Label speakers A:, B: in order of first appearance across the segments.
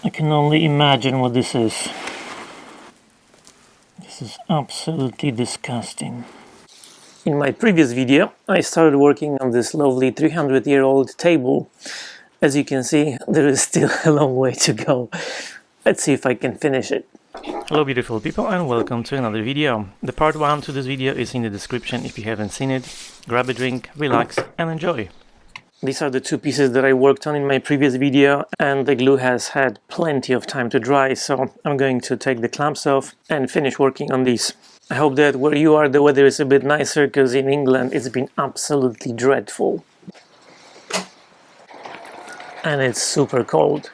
A: I can only imagine what this is. This is absolutely disgusting. In my previous video, I started working on this lovely 300-year-old table. As you can see, there is still a long way to go. Let's see if I can finish it. Hello beautiful people and welcome to another video. The part 1 to this video is in the description if you haven't seen it. Grab a drink, relax and enjoy. These are the two pieces that I worked on in my previous video, and the glue has had plenty of time to dry, so I'm going to take the clamps off and finish working on these. I hope that where you are the weather is a bit nicer, because in England it's been absolutely dreadful. And it's super cold.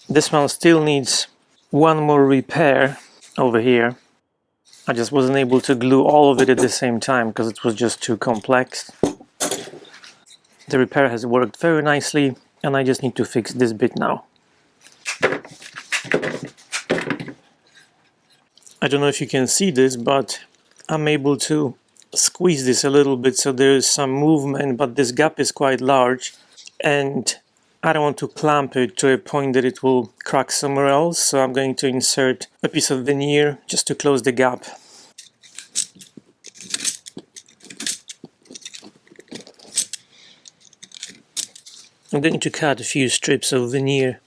A: This one still needs one more repair over here. I just wasn't able to glue all of it at the same time because it was just too complex. The repair has worked very nicely and I just need to fix this bit now. I don't know if you can see this, but I'm able to squeeze this a little bit so there is some movement, but this gap is quite large and I don't want to clamp it to a point that it will crack somewhere else, so I'm going to insert a piece of veneer just to close the gap. I'm going to cut a few strips of veneer.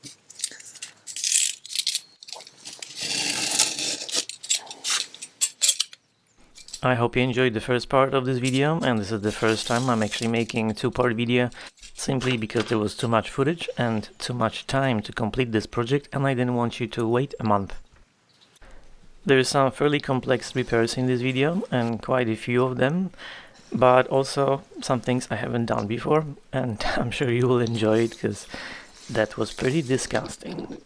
A: I hope you enjoyed the first part of this video, and this is the first time I'm actually making a two-part video, simply because there was too much footage and too much time to complete this project and I didn't want you to wait a month. There is some fairly complex repairs in this video and quite a few of them, but also some things I haven't done before, and I'm sure you will enjoy it because that was pretty disgusting.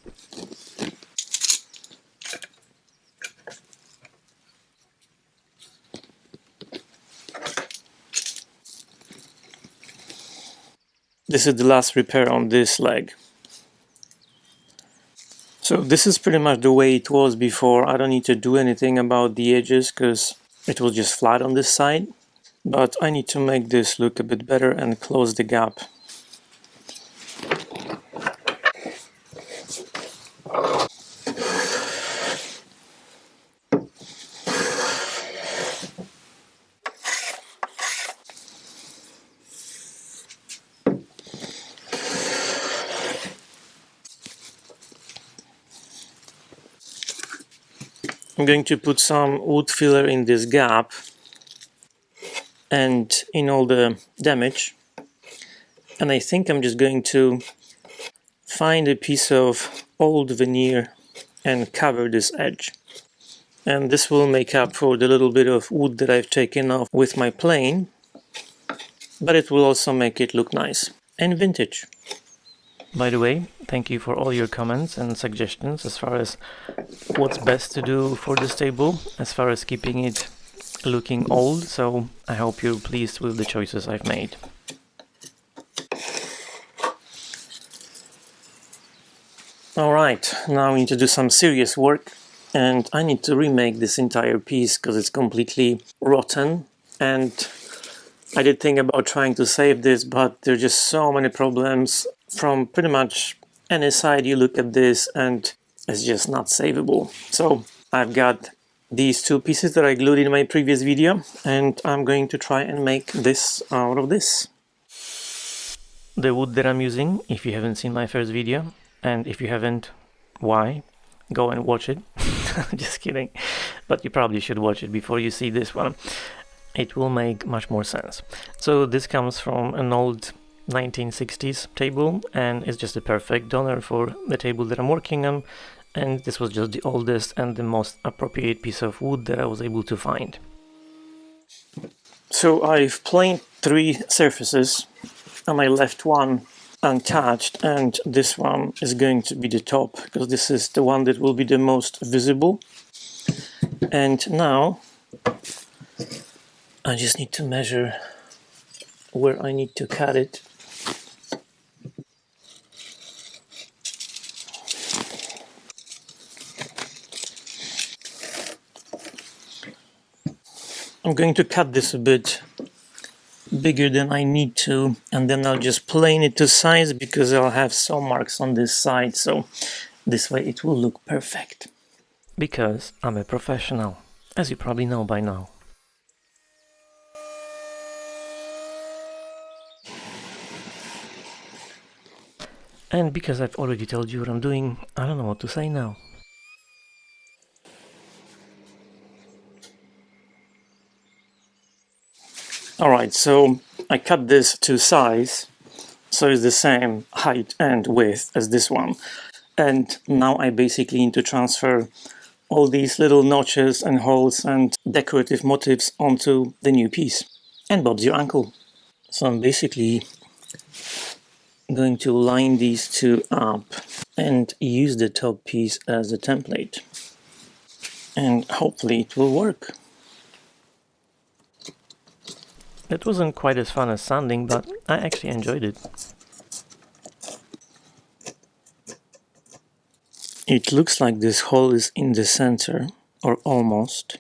A: This is the last repair on this leg. So this is pretty much the way it was before. I don't need to do anything about the edges because it was just flat on this side. But I need to make this look a bit better and close the gap. I'm going to put some wood filler in this gap and in all the damage, and I think I'm just going to find a piece of old veneer and cover this edge, and this will make up for the little bit of wood that I've taken off with my plane, but it will also make it look nice and vintage. By the way, thank you for all your comments and suggestions as far as what's best to do for this table, as far as keeping it looking old, so I hope you're pleased with the choices I've made. Alright, now I need to do some serious work, and I need to remake this entire piece because it's completely rotten, and I did think about trying to save this, but there are just so many problems from pretty much any side you look at this, and it's just not savable. So I've got these two pieces that I glued in my previous video, and I'm going to try and make this out of this. The wood that I'm using, if you haven't seen my first video, and if you haven't, why? Go and watch it. Just kidding. But you probably should watch it before you see this one. It will make much more sense. So this comes from an old 1960s table, and it's just a perfect donor for the table that I'm working on. And this was just the oldest and the most appropriate piece of wood that I was able to find. So I've planed 3 surfaces, and I left one untouched, and this one is going to be the top because this is the one that will be the most visible. And now I just need to measure where I need to cut it. I'm going to cut this a bit bigger than I need to, and then I'll just plane it to size because I'll have some marks on this side, so this way it will look perfect. Because I'm a professional, as you probably know by now. And because I've already told you what I'm doing, I don't know what to say now. Alright, so I cut this to size, so it's the same height and width as this one. And now I basically need to transfer all these little notches and holes and decorative motifs onto the new piece. And Bob's your uncle. So I'm basically going to line these two up and use the top piece as a template. And hopefully it will work. It wasn't quite as fun as sounding, but I actually enjoyed it. It looks like this hole is in the center, or almost.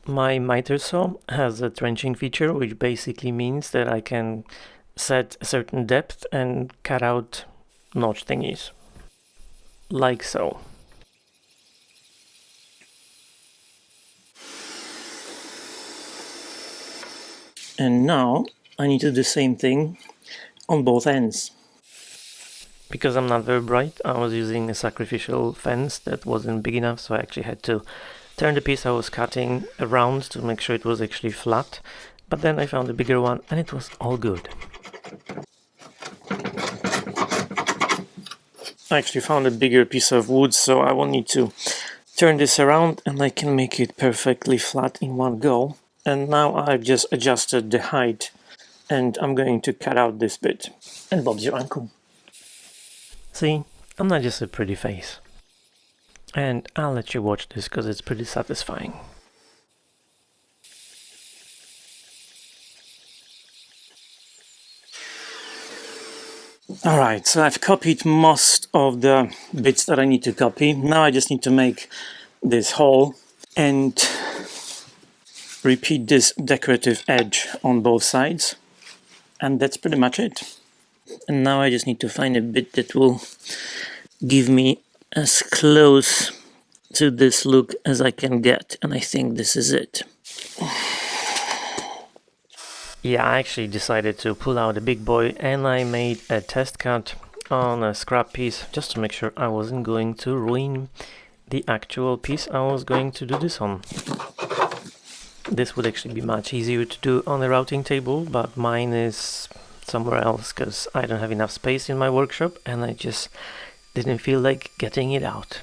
A: My miter saw has a trenching feature, which basically means that I can set a certain depth and cut out notch thingies. Like so. And now I need to do the same thing on both ends. Because I'm not very bright, I was using a sacrificial fence that wasn't big enough, so I actually had to turn the piece I was cutting around to make sure it was actually flat. But then I found a bigger one and it was all good. I actually found a bigger piece of wood, so I won't need to turn this around and I can make it perfectly flat in one go. And now I've just adjusted the height and I'm going to cut out this bit. And Bob's your uncle. See, I'm not just a pretty face. And I'll let you watch this because it's pretty satisfying. Alright, so I've copied most of the bits that I need to copy. Now I just need to make this hole and repeat this decorative edge on both sides. And that's pretty much it. And now I just need to find a bit that will give me as close to this look as I can get. And I think this is it. Yeah, I actually decided to pull out a big boy and I made a test cut on a scrap piece just to make sure I wasn't going to ruin the actual piece I was going to do this on. This would actually be much easier to do on a routing table, but mine is somewhere else because I don't have enough space in my workshop and I just didn't feel like getting it out.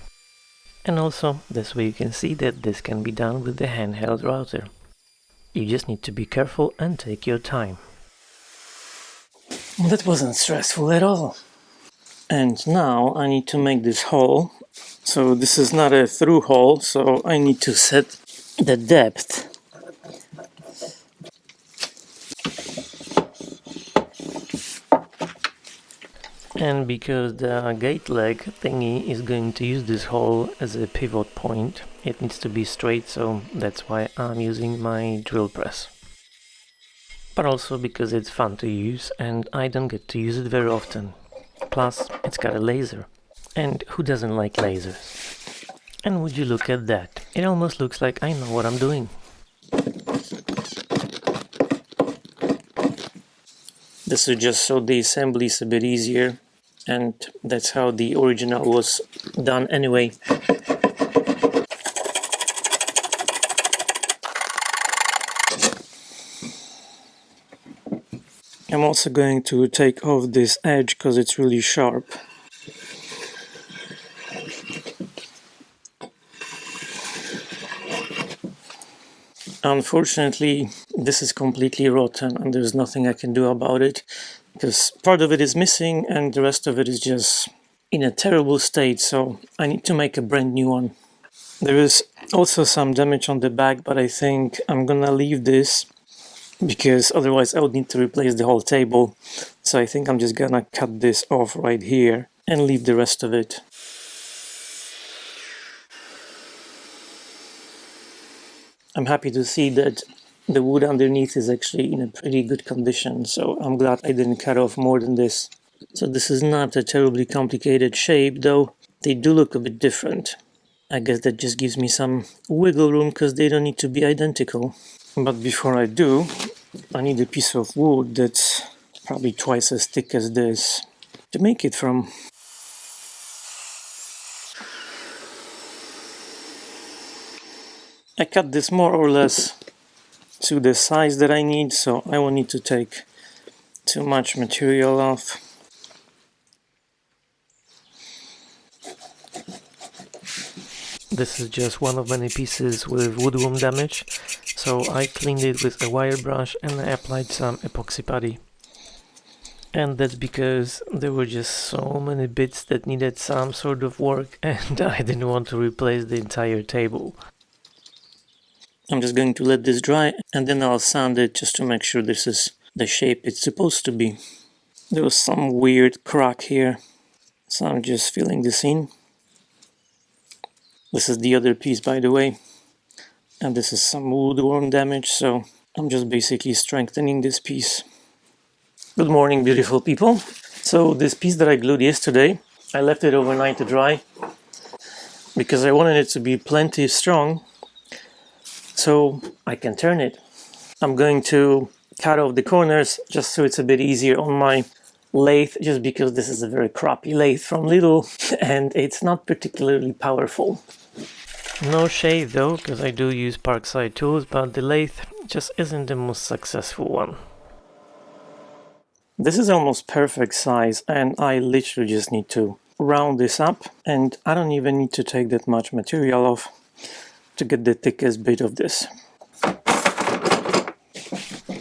A: And also, this way you can see that this can be done with the handheld router. You just need to be careful and take your time. Well, that wasn't stressful at all. And now I need to make this hole. So this is not a through hole, so I need to set the depth. And because the gate leg thingy is going to use this hole as a pivot point, it needs to be straight, so that's why I'm using my drill press. But also because it's fun to use and I don't get to use it very often. Plus, it's got a laser. And who doesn't like lasers? And would you look at that? It almost looks like I know what I'm doing. This is just so the assembly is a bit easier, and that's how the original was done anyway. I'm also going to take off this edge because it's really sharp. Unfortunately, this is completely rotten and there's nothing I can do about it because part of it is missing and the rest of it is just in a terrible state, so I need to make a brand new one. There is also some damage on the back, but I think I'm gonna leave this because otherwise I would need to replace the whole table So I think I'm just gonna cut this off right here and leave the rest of it. I'm happy to see that the wood underneath is actually in a pretty good condition, so I'm glad I didn't cut off more than this. So this is not a terribly complicated shape, though they do look a bit different. I guess that just gives me some wiggle room because they don't need to be identical. But before I do, I need a piece of wood that's probably twice as thick as this to make it from. I cut this more or less to the size that I need, so I won't need to take too much material off. This is just one of many pieces with woodworm damage, so I cleaned it with a wire brush and I applied some epoxy putty. And that's because there were just so many bits that needed some sort of work and I didn't want to replace the entire table. I'm just going to let this dry and then I'll sand it just to make sure this is the shape it's supposed to be. There was some weird crack here, so I'm just filling this in. This is the other piece, by the way, and this is some woodworm damage, so I'm just basically strengthening this piece. Good morning, beautiful people. So this piece that I glued yesterday, I left it overnight to dry because I wanted it to be plenty strong so I can turn it. I'm going to cut off the corners just so it's a bit easier on my lathe, just because this is a very crappy lathe from Lidl and it's not particularly powerful. No shade though, because I do use Parkside tools, but the lathe just isn't the most successful one. This is almost perfect size and I literally just need to round this up, and I don't even need to take that much material off to get the thickest bit of this.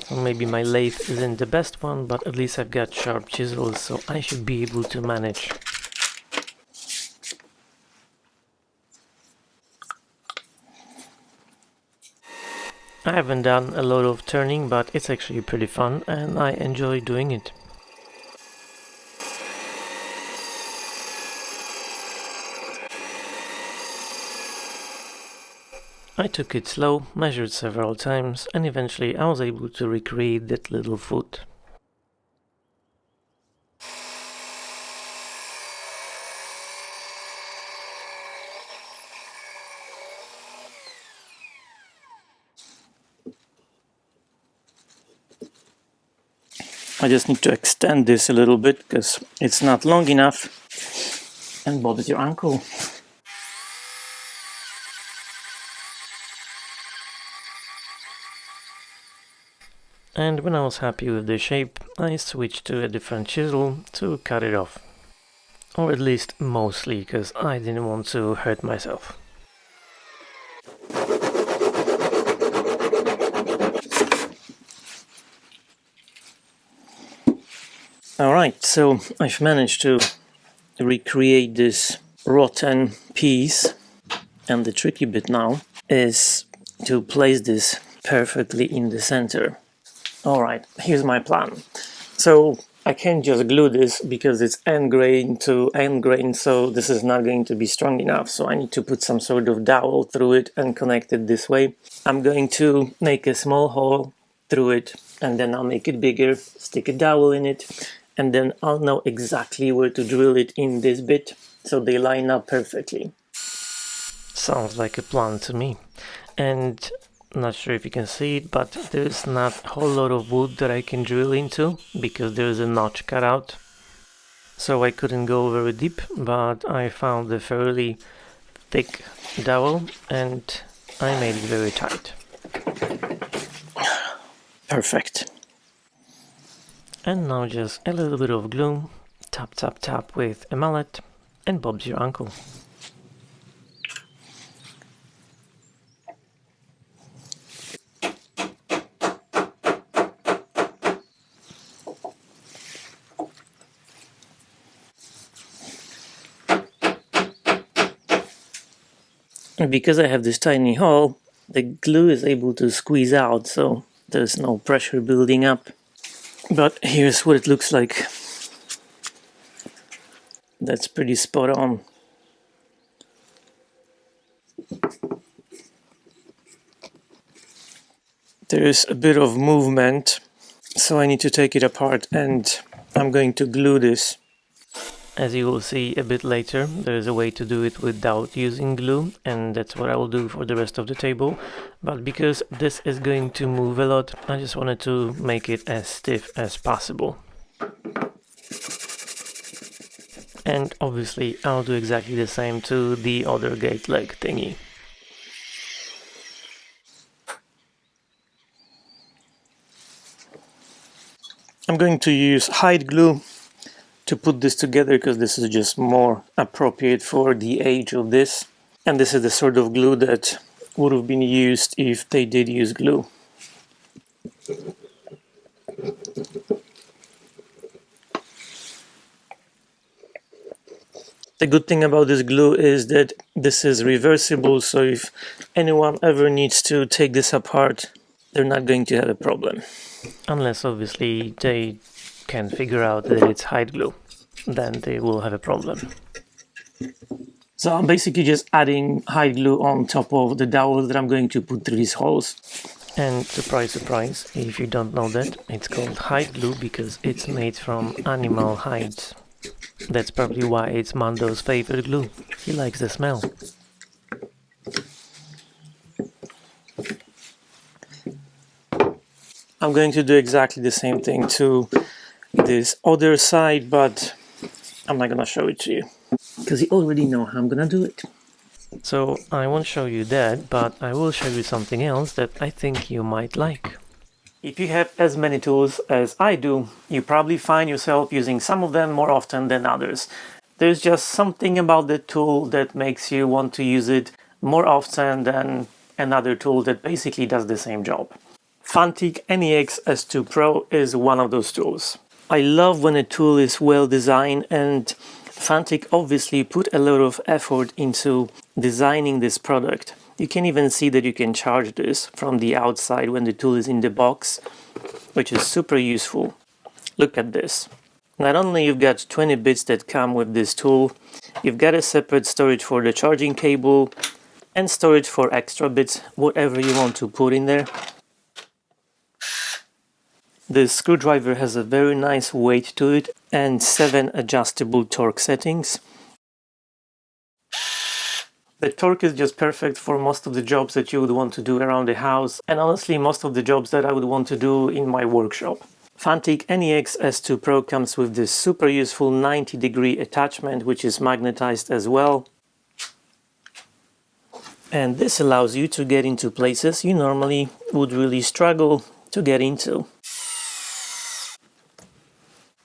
A: So maybe my lathe isn't the best one, but at least I've got sharp chisels, so I should be able to manage. I haven't done a lot of turning, but it's actually pretty fun and I enjoy doing it. I took it slow, measured several times, and eventually I was able to recreate that little foot. I just need to extend this a little bit because it's not long enough. And Bob is your uncle. And when I was happy with the shape, I switched to a different chisel to cut it off. Or at least mostly, because I didn't want to hurt myself. Alright, so I've managed to recreate this rotten piece, and the tricky bit now is to place this perfectly in the center. Alright, here's my plan. So I can't just glue this because it's end grain to end grain, so this is not going to be strong enough, so I need to put some sort of dowel through it and connect it this way. I'm going to make a small hole through it and then I'll make it bigger, stick a dowel in it, and then I'll know exactly where to drill it in this bit so they line up perfectly. Sounds like a plan to me. And not sure if you can see it, but there's not a whole lot of wood that I can drill into because there's a notch cut out. So I couldn't go very deep, but I found a fairly thick dowel and I made it very tight. Perfect. And now just a little bit of glue, tap tap tap with a mallet, and Bob's your uncle. And because I have this tiny hole, the glue is able to squeeze out, so there's no pressure building up. But here's what it looks like. That's pretty spot on. There's a bit of movement, so I need to take it apart, and I'm going to glue this. As you will see a bit later, there's a way to do it without using glue, and that's what I will do for the rest of the table. But because this is going to move a lot, I just wanted to make it as stiff as possible. And obviously I'll do exactly the same to the other gate leg thingy. I'm going to use hide glue to put this together because this is just more appropriate for the age of this. And this is the sort of glue that would have been used if they did use glue. The good thing about this glue is that this is reversible, so if anyone ever needs to take this apart, they're not going to have a problem. Unless obviously they can figure out that it's hide glue, then they will have a problem. So I'm basically just adding hide glue on top of the dowel that I'm going to put through these holes. And surprise, surprise, if you don't know that, it's called hide glue because it's made from animal hides. That's probably why it's Mando's favorite glue. He likes the smell. I'm going to do exactly the same thing to this other side, but I'm not gonna show it to you because you already know how I'm gonna do it. So I won't show you that, but I will show you something else that I think you might like. If you have as many tools as I do, you probably find yourself using some of them more often than others. There's just something about the tool that makes you want to use it more often than another tool that basically does the same job. Fanatic NEX S2 Pro is one of those tools. I love when a tool is well designed, and Fanatic obviously put a lot of effort into designing this product. You can even see that you can charge this from the outside when the tool is in the box, which is super useful. Look at this. Not only you've got 20 bits that come with this tool, you've got a separate storage for the charging cable and storage for extra bits, whatever you want to put in there. The screwdriver has a very nice weight to it and 7 adjustable torque settings. The torque is just perfect for most of the jobs that you would want to do around the house, and honestly most of the jobs that I would want to do in my workshop. Fanatic NEX S2 Pro comes with this super useful 90-degree attachment, which is magnetized as well. And this allows you to get into places you normally would really struggle to get into.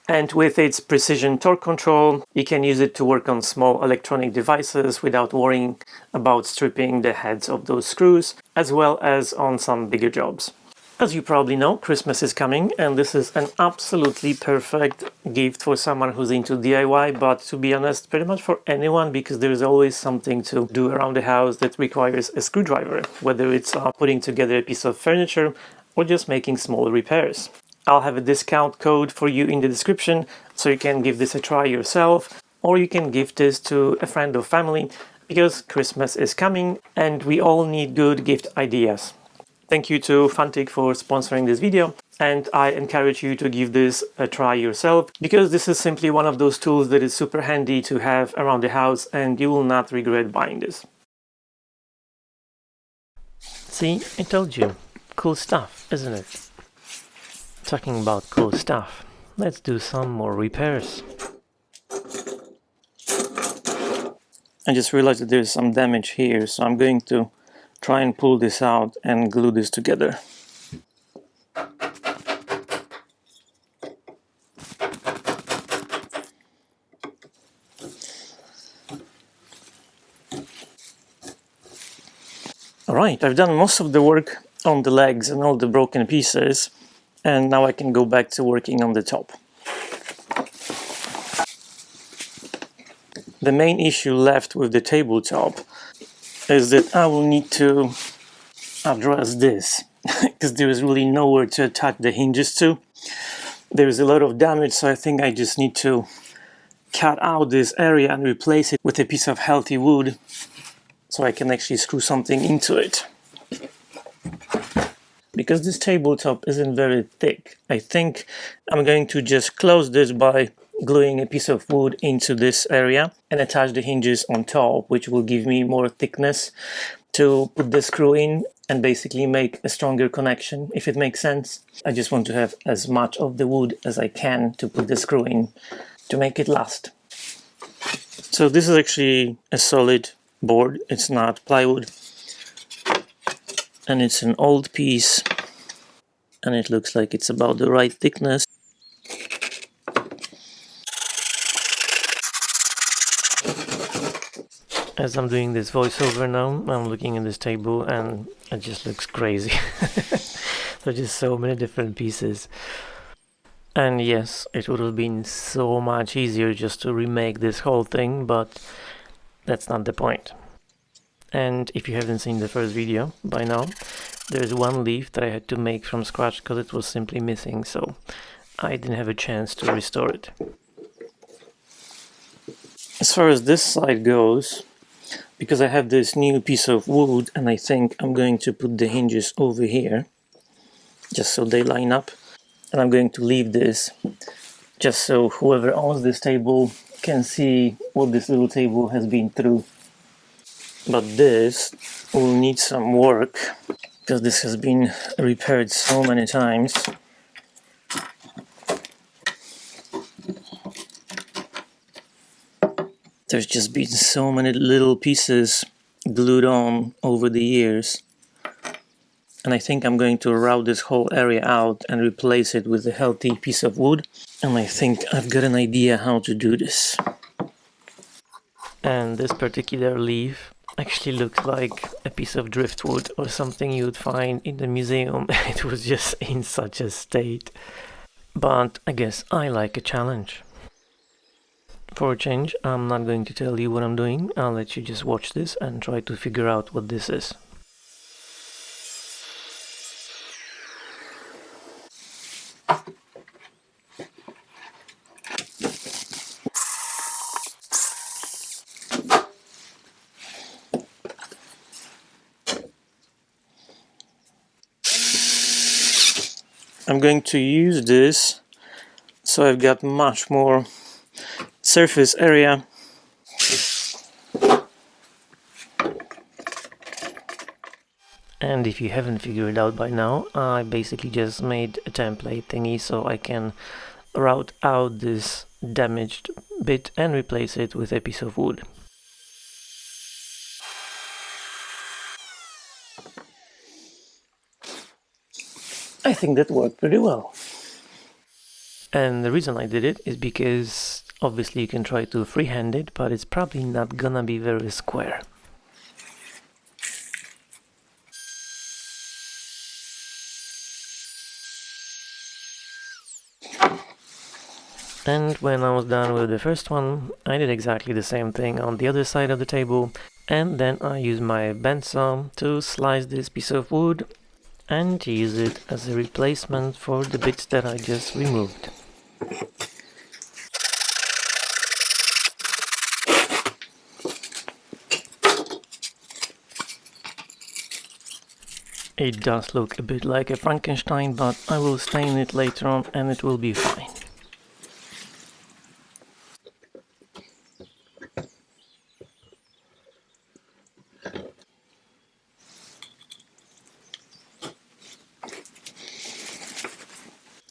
A: And with its precision torque control, you can use it to work on small electronic devices without worrying about stripping the heads of those screws, as well as on some bigger jobs. As you probably know, Christmas is coming, and this is an absolutely perfect gift for someone who's into DIY, but to be honest, pretty much for anyone, because there's always something to do around the house that requires a screwdriver, whether it's putting together a piece of furniture or just making small repairs. I'll have a discount code for you in the description, so you can give this a try yourself, or you can give this to a friend or family, because Christmas is coming and we all need good gift ideas. Thank you to Fanatic for sponsoring this video, and I encourage you to give this a try yourself, because this is simply one of those tools that is super handy to have around the house and you will not regret buying this. See, I told you. Cool stuff, isn't it? Talking about cool stuff, let's do some more repairs. I just realized that there's some damage here, so I'm going to try and pull this out and glue this together. Alright, I've done most of the work on the legs and all the broken pieces, and now I can go back to working on the top. The main issue left with the tabletop is that I will need to address this, because there is really nowhere to attach the hinges to. There's a lot of damage, so I think I just need to cut out this area and replace it with a piece of healthy wood so I can actually screw something into it. Because this tabletop isn't very thick, I think I'm going to just close this by gluing a piece of wood into this area and attach the hinges on top, which will give me more thickness to put the screw in and basically make a stronger connection, if it makes sense. I just want to have as much of the wood as I can to put the screw in to make it last. So this is actually a solid board, it's not plywood. And it's an old piece and it looks like it's about the right thickness. As I'm doing this voiceover now, I'm looking at this table and it just looks crazy. There's just so many different pieces. And yes, it would have been so much easier just to remake this whole thing, but that's not the point. And if you haven't seen the first video by now, there's one leaf that I had to make from scratch because it was simply missing, so I didn't have a chance to restore it. As far as this side goes, because I have this new piece of wood and I think I'm going to put the hinges over here, just so they line up. And I'm going to leave this just so whoever owns this table can see what this little table has been through. But this will need some work because this has been repaired so many times. There's just been so many little pieces glued on over the years. And I think I'm going to route this whole area out and replace it with a healthy piece of wood. And I think I've got an idea how to do this. And this particular leaf actually looks like a piece of driftwood or something you would find in the museum. It was just in such a state. But I guess I like a challenge. For a change, I'm not going to tell you what I'm doing. I'll let you just watch this and try to figure out what this is. I'm going to use this so I've got much more surface area. And if you haven't figured it out by now, I basically just made a template thingy so I can route out this damaged bit and replace it with a piece of wood. I think that worked pretty well. And the reason I did it is because obviously you can try to freehand it, but it's probably not gonna be very square. And when I was done with the first one, I did exactly the same thing on the other side of the table, and then I used my bandsaw to slice this piece of wood and use it as a replacement for the bits that I just removed. It does look a bit like a Frankenstein, but I will stain it later on and it will be fine.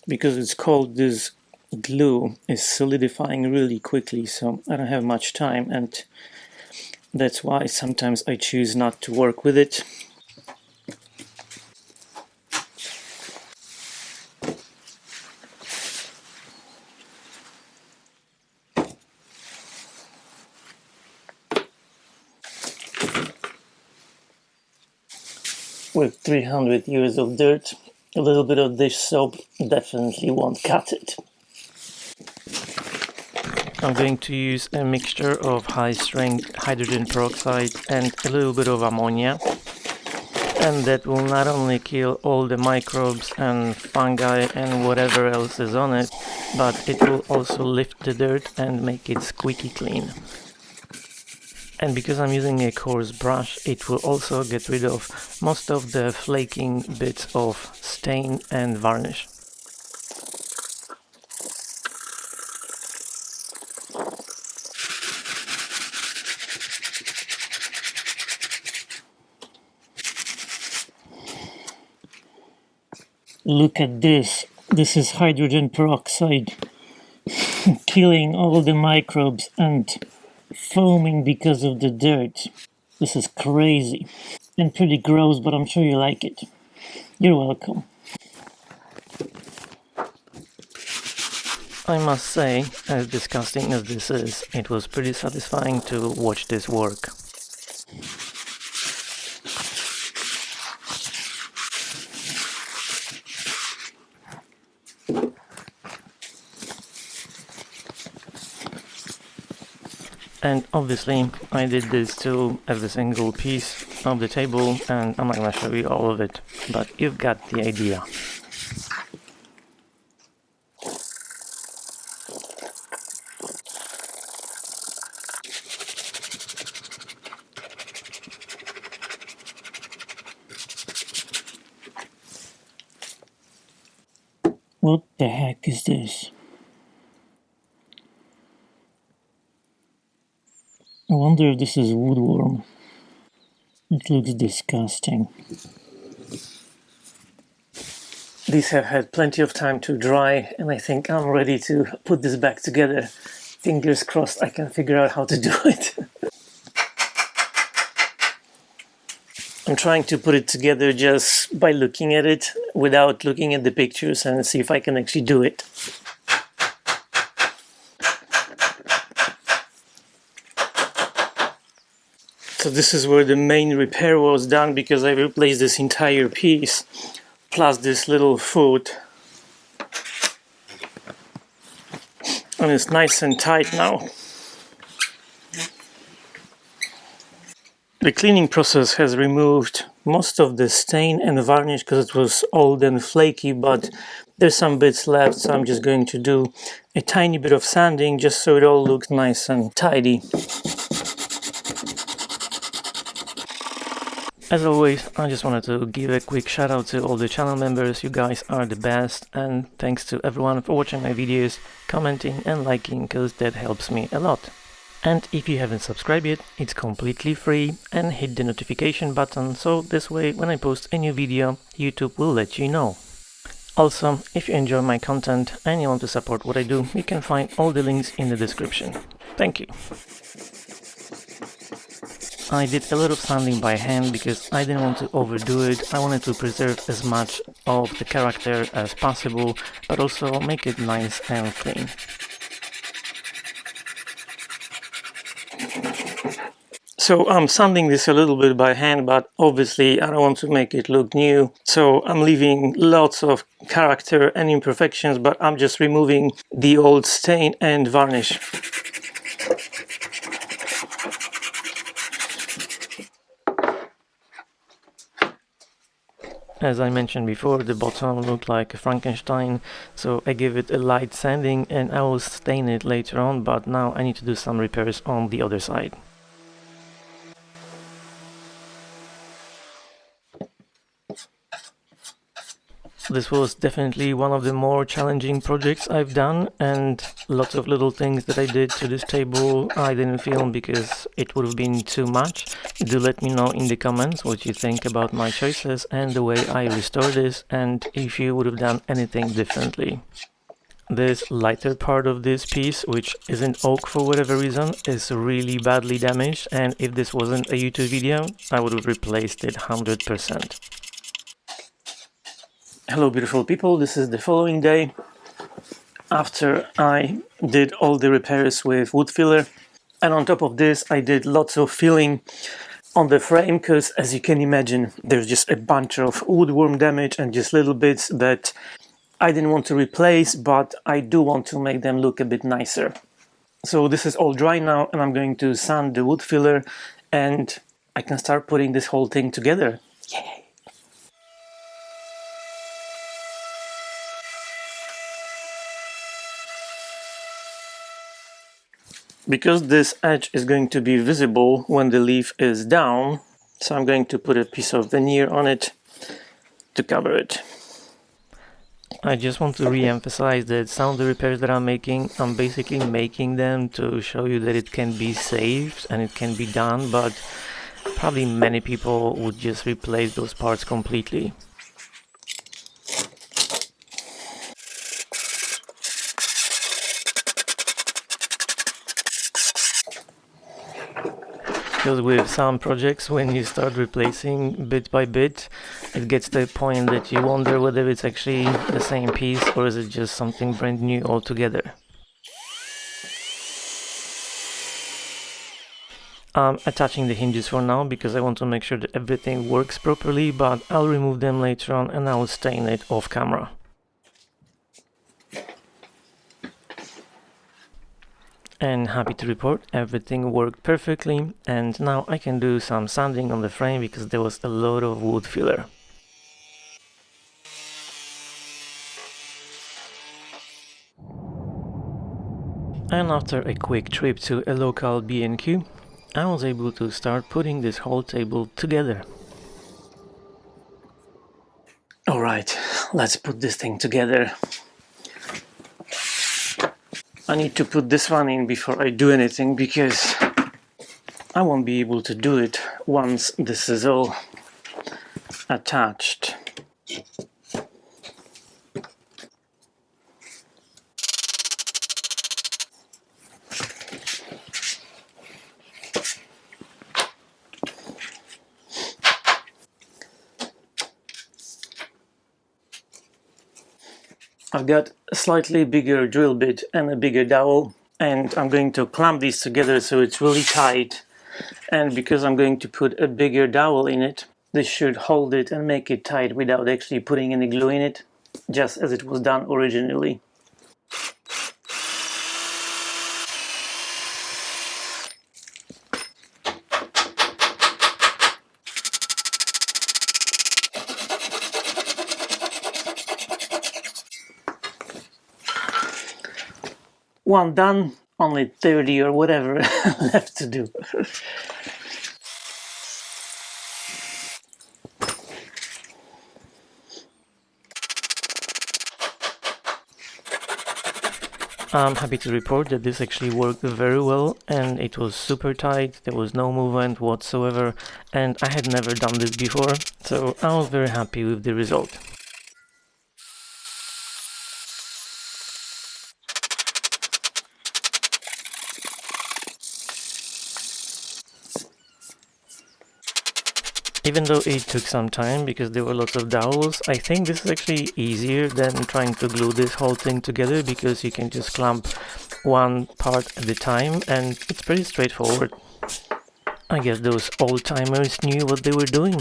A: Because it's cold, this glue is solidifying really quickly, so I don't have much time, and that's why sometimes I choose not to work with it. With 300 years of dirt, a little bit of dish soap definitely won't cut it. I'm going to use a mixture of high-strength hydrogen peroxide and a little bit of ammonia. And that will not only kill all the microbes and fungi and whatever else is on it, but it will also lift the dirt and make it squeaky clean. And because I'm using a coarse brush, it will also get rid of most of the flaking bits of stain and varnish. Look at this. This is hydrogen peroxide killing all the microbes and foaming because of the dirt. This is crazy and pretty gross, but I'm sure you like it. You're welcome. I must say, as disgusting as this is, it was pretty satisfying to watch this work. And obviously I did this to every single piece of the table, and I'm not gonna show you all of it, but you've got the idea. What the heck is this? I wonder if this is woodworm. It looks disgusting. These have had plenty of time to dry, and I think I'm ready to put this back together. Fingers crossed I can figure out how to do it. I'm trying to put it together just by looking at it, without looking at the pictures, and see if I can actually do it. So this is where the main repair was done, because I replaced this entire piece, plus this little foot. And it's nice and tight now. The cleaning process has removed most of the stain and varnish because it was old and flaky, but there's some bits left, so I'm just going to do a tiny bit of sanding just so it all looks nice and tidy. As always, I just wanted to give a quick shout out to all the channel members. You guys are the best, and thanks to everyone for watching my videos, commenting and liking, because that helps me a lot. And if you haven't subscribed yet, it's completely free, and hit the notification button, so this way when I post a new video, YouTube will let you know. Also, if you enjoy my content and you want to support what I do, you can find all the links in the description. Thank you. I did a lot of sanding by hand because I didn't want to overdo it. I wanted to preserve as much of the character as possible, but also make it nice and clean. So I'm sanding this a little bit by hand, but obviously I don't want to make it look new. So I'm leaving lots of character and imperfections, but I'm just removing the old stain and varnish. As I mentioned before, the bottom looked like a Frankenstein, so I gave it a light sanding and I will stain it later on, but now I need to do some repairs on the other side. This was definitely one of the more challenging projects I've done, and lots of little things that I did to this table I didn't film because it would have been too much. Do let me know in the comments what you think about my choices and the way I restore this, and if you would have done anything differently. This lighter part of this piece, which isn't oak for whatever reason, is really badly damaged, and if this wasn't a YouTube video, I would have replaced it 100%. Hello beautiful people, this is the following day after I did all the repairs with wood filler, and on top of this I did lots of filling on the frame because, as you can imagine, there's just a bunch of woodworm damage and just little bits that I didn't want to replace, but I do want to make them look a bit nicer. So this is all dry now, and I'm going to sand the wood filler and I can start putting this whole thing together. Yay! Because this edge is going to be visible when the leaf is down, so I'm going to put a piece of veneer on it to cover it. I just want to re-emphasize that some of the repairs that I'm making, I'm basically making them to show you that it can be saved and it can be done, but probably many people would just replace those parts completely. Because with some projects, when you start replacing bit by bit, it gets to a point that you wonder whether it's actually the same piece or is it just something brand new altogether. I'm attaching the hinges for now because I want to make sure that everything works properly, but I'll remove them later on and I'll stain it off camera. And happy to report everything worked perfectly, and now I can do some sanding on the frame because there was a lot of wood filler. And after a quick trip to a local B&Q, I was able to start putting this whole table together. Alright, let's put this thing together. I need to put this one in before I do anything because I won't be able to do it once this is all attached. I've got a slightly bigger drill bit and a bigger dowel, and I'm going to clamp these together so it's really tight. And because I'm going to put a bigger dowel in it, this should hold it and make it tight without actually putting any glue in it, just as it was done originally. One done, only 30 or whatever left to do. I'm happy to report that this actually worked very well and it was super tight, there was no movement whatsoever, and I had never done this before, so I was very happy with the result. Even though it took some time because there were lots of dowels, I think this is actually easier than trying to glue this whole thing together because you can just clamp one part at a time and it's pretty straightforward. I guess those old-timers knew what they were doing.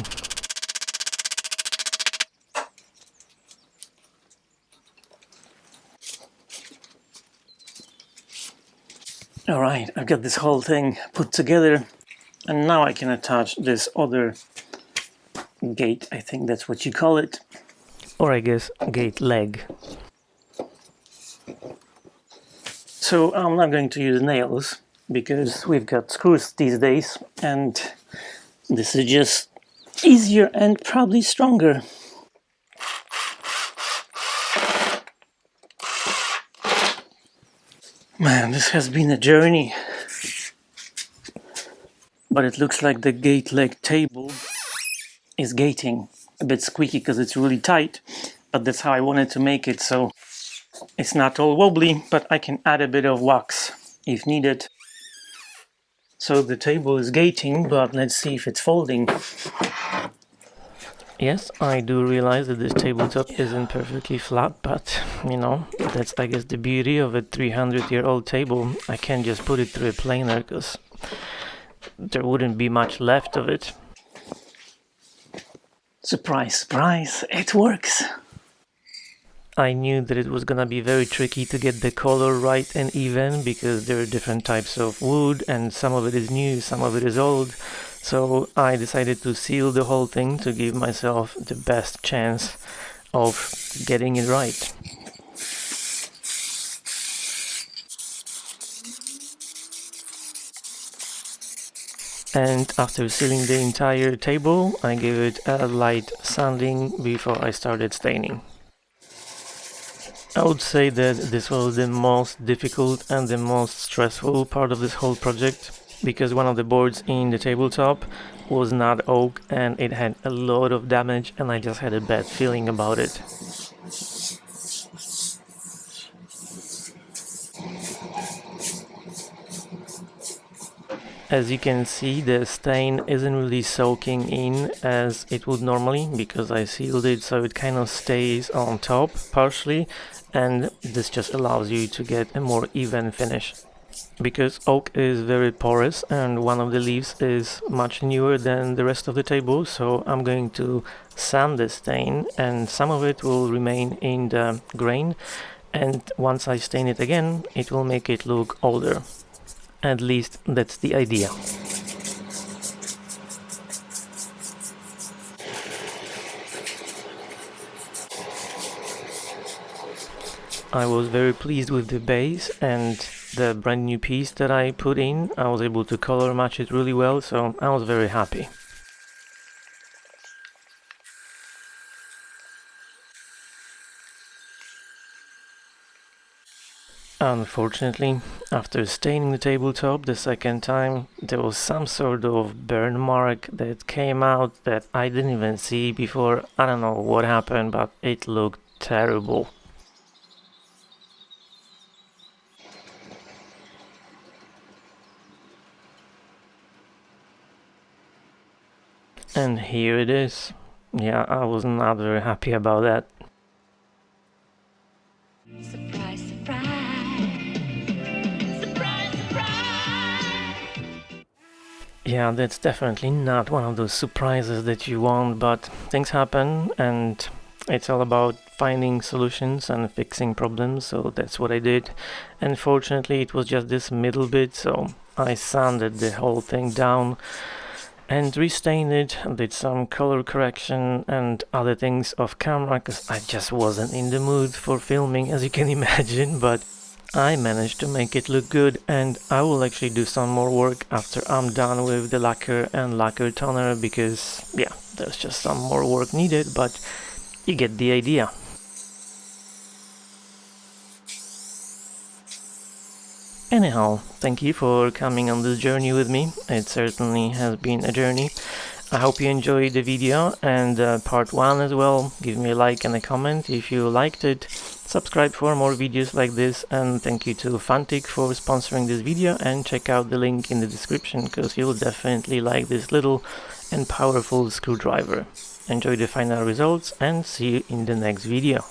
A: Alright, I've got this whole thing put together and now I can attach this other gate, I think that's what you call it. Or I guess gate leg. So I'm not going to use nails because we've got screws these days and this is just easier and probably stronger. Man, this has been a journey. But it looks like the gate leg table is gating. A bit squeaky because it's really tight, but that's how I wanted to make it, so it's not all wobbly, but I can add a bit of wax if needed. So the table is gating, but let's see if it's folding. Yes, I do realize that this tabletop isn't perfectly flat, but you know, that's I guess the beauty of a 300-year-old table. I can't just put it through a planer because there wouldn't be much left of it. Surprise, surprise, it works! I knew that it was gonna be very tricky to get the color right and even because there are different types of wood and some of it is new, some of it is old. So I decided to seal the whole thing to give myself the best chance of getting it right. And after sealing the entire table, I gave it a light sanding before I started staining. I would say that this was the most difficult and the most stressful part of this whole project, because one of the boards in the tabletop was not oak and it had a lot of damage, and I just had a bad feeling about it. As you can see, the stain isn't really soaking in as it would normally, because I sealed it, so it kind of stays on top partially, and this just allows you to get a more even finish. Because oak is very porous and one of the leaves is much newer than the rest of the table, so I'm going to sand the stain and some of it will remain in the grain, and once I stain it again, it will make it look older. At least that's the idea. I was very pleased with the base and the brand new piece that I put in. I was able to color match it really well, so I was very happy. Unfortunately, after staining the tabletop the second time, there was some sort of burn mark that came out that I didn't even see before. I don't know what happened, but it looked terrible. And here it is. Yeah, I was not very happy about that.
B: Surprise, surprise. Surprise, surprise.
A: Yeah, that's definitely not one of those surprises that you want, but things happen and it's all about finding solutions and fixing problems, so that's what I did. Unfortunately, it was just this middle bit, so I sanded the whole thing down and restained it, did some color correction and other things off camera because I just wasn't in the mood for filming, as you can imagine, but I managed to make it look good, and I will actually do some more work after I'm done with the lacquer and lacquer toner because, yeah, there's just some more work needed, but you get the idea. Anyhow, thank you for coming on this journey with me. It certainly has been a journey. I hope you enjoyed the video and part 1 as well. Give me a like and a comment if you liked it. Subscribe for more videos like this, and thank you to Fanatic for sponsoring this video, and check out the link in the description because you'll definitely like this little and powerful screwdriver. Enjoy the final results and see you in the next video.